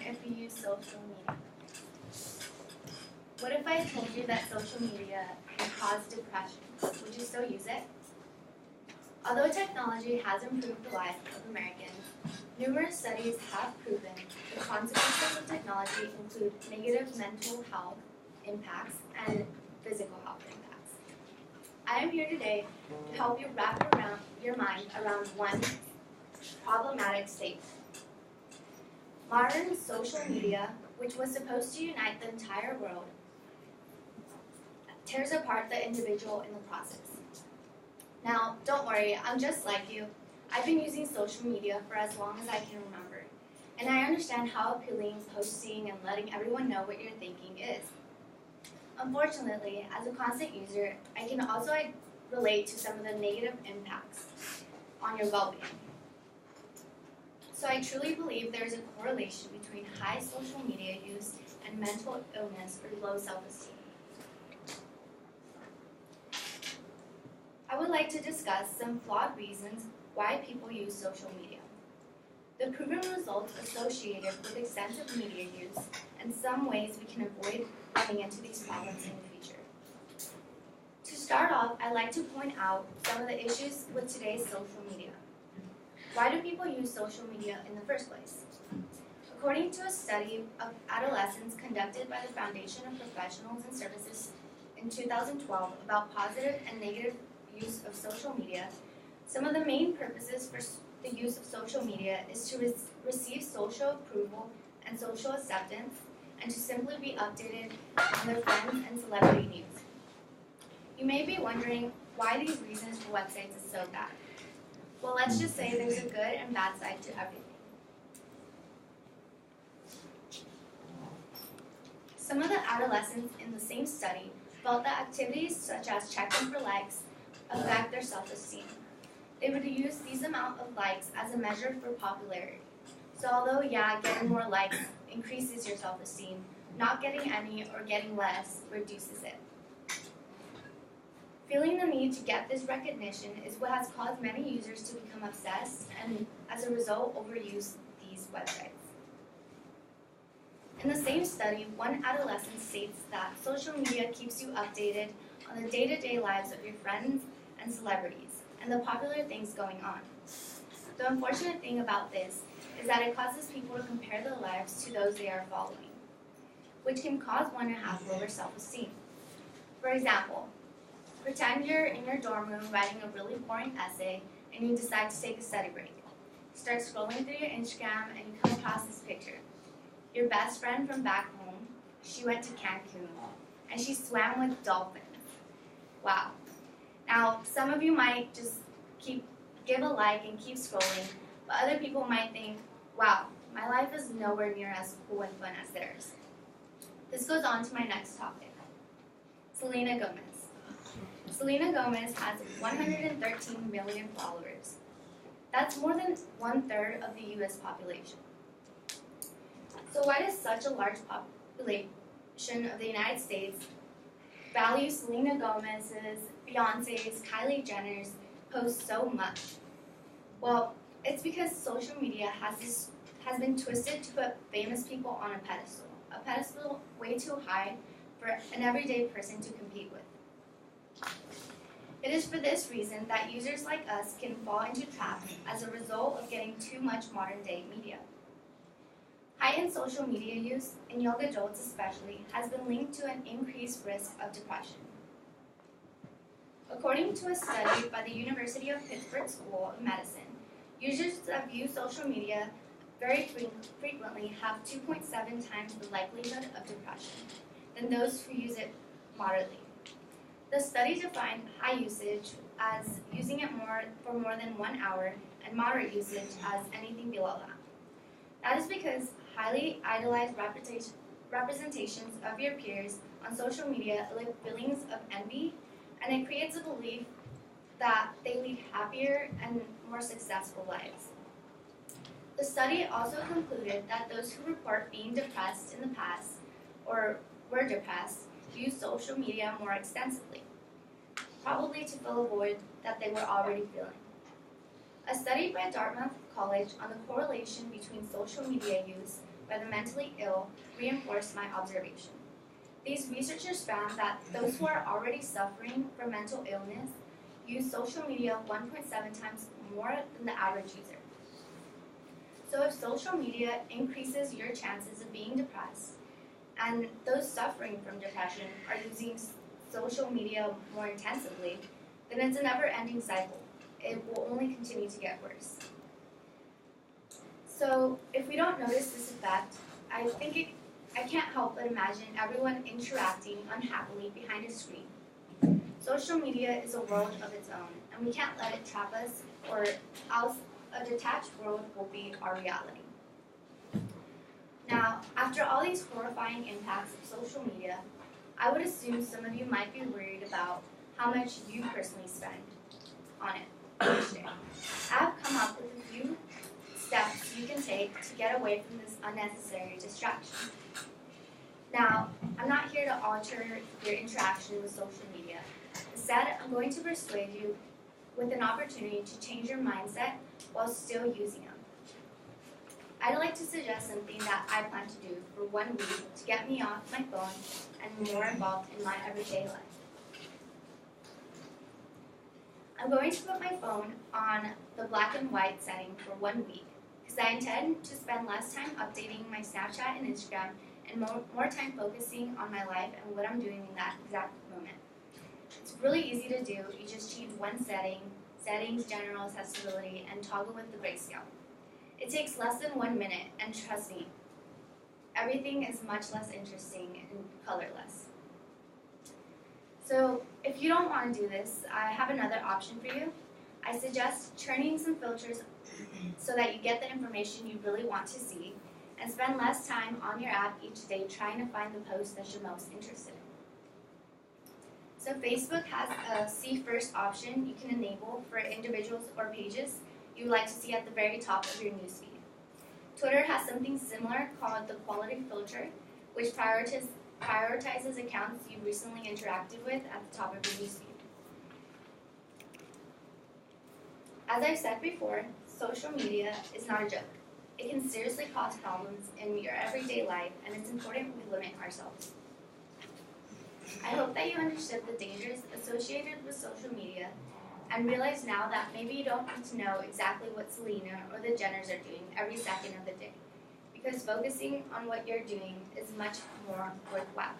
if you use social media? What if I told you that social media can cause depression? Would you still use it? Although technology has improved the lives of Americans, numerous studies have proven the consequences of technology include negative mental health impacts and physical health impacts. I am here today to help you wrap around your mind around one problematic statement. Modern social media, which was supposed to unite the entire world, tears apart the individual in the process. Now, don't worry, I'm just like you. I've been using social media for as long as I can remember, and I understand how appealing posting and letting everyone know what you're thinking is. Unfortunately, as a constant user, I can also relate to some of the negative impacts on your well-being. So I truly believe there is a correlation between high social media use and mental illness or low self-esteem. I would like to discuss some flawed reasons why people use social media, the proven results associated with extensive media use, and some ways we can avoid running into these problems in the future. To start off, I'd like to point out some of the issues with today's social media. Why do people use social media in the first place? According to a study of adolescents conducted by the Foundation of Professionals and Services in 2012 about positive and negative use of social media, some of the main purposes for the use of social media is to receive social approval and social acceptance, and to simply be updated on their friends and celebrity news. You may be wondering why these reasons for websites is so bad. Well, let's just say there's a good and bad side to everything. Some of the adolescents in the same study felt that activities such as checking for likes affect their self-esteem. They would use these amount of likes as a measure for popularity. So although, getting more likes increases your self-esteem, not getting any or getting less reduces it. Feeling the need to get this recognition is what has caused many users to become obsessed and, as a result, overuse these websites. In the same study, one adolescent states that social media keeps you updated on the day-to-day lives of your friends and celebrities, and the popular things going on. The unfortunate thing about this is that it causes people to compare their lives to those they are following, which can cause one to have lower self-esteem. For example, pretend you're in your dorm room writing a really boring essay and you decide to take a study break. Start scrolling through your Instagram and you come across this picture. Your best friend from back home, she went to Cancun and she swam with dolphins. Wow. Now, some of you might just give a like and keep scrolling, but other people might think, wow, my life is nowhere near as cool and fun as theirs. This goes on to my next topic, Selena Gomez. Selena Gomez has 113 million followers. That's more than 1/3 of the U.S. population. So why does such a large population of the United States value Selena Gomez's, Beyonce's, Kylie Jenner's posts so much? Well, it's because social media has been twisted to put famous people on a pedestal way too high for an everyday person to compete with. It is for this reason that users like us can fall into traps as a result of getting too much modern-day media. Heightened social media use, in young adults especially, has been linked to an increased risk of depression. According to a study by the University of Pittsburgh School of Medicine, users that view social media very frequently have 2.7 times the likelihood of depression than those who use it moderately. The study defined high usage as using it for more than 1 hour and moderate usage as anything below that. That is because highly idealized representations of your peers on social media elicit feelings of envy, and it creates a belief that they lead happier and more successful lives. The study also concluded that those who report being depressed in the past or were depressed use social media more extensively, probably to fill a void that they were already feeling. A study by Dartmouth College on the correlation between social media use by the mentally ill reinforced my observation. These researchers found that those who are already suffering from mental illness use social media 1.7 times more than the average user. So if social media increases your chances of being depressed, and those suffering from depression are using social media more intensively, then it's a never-ending cycle. It will only continue to get worse. So if we don't notice this effect, I can't help but imagine everyone interacting unhappily behind a screen. Social media is a world of its own, and we can't let it trap us, or else a detached world will be our reality. Now, after all these horrifying impacts of social media, I would assume some of you might be worried about how much you personally spend on it each day. I have come up with a few steps you can take to get away from this unnecessary distraction. Now, I'm not here to alter your interaction with social media. Instead, I'm going to persuade you with an opportunity to change your mindset while still using them. I'd like to suggest something that I plan to do for 1 week to get me off my phone and more involved in my everyday life. I'm going to put my phone on the black and white setting for 1 week because I intend to spend less time updating my Snapchat and Instagram and more time focusing on my life and what I'm doing in that exact moment. It's really easy to do. You just change one setting, settings, general accessibility, and toggle with the grayscale. It takes less than 1 minute, and trust me, everything is much less interesting and colorless. So if you don't want to do this, I have another option for you. I suggest turning some filters so that you get the information you really want to see, and spend less time on your app each day trying to find the post that you're most interested in. So Facebook has a See First option you can enable for individuals or pages you would like to see at the very top of your newsfeed. Twitter has something similar called the Quality Filter, which prioritizes accounts you recently interacted with at the top of your newsfeed. As I've said before, social media is not a joke. It can seriously cause problems in your everyday life, and it's important we limit ourselves. I hope that you understood the dangers associated with social media and realize now that maybe you don't need to know exactly what Selena or the Jenners are doing every second of the day, because focusing on what you're doing is much more worthwhile.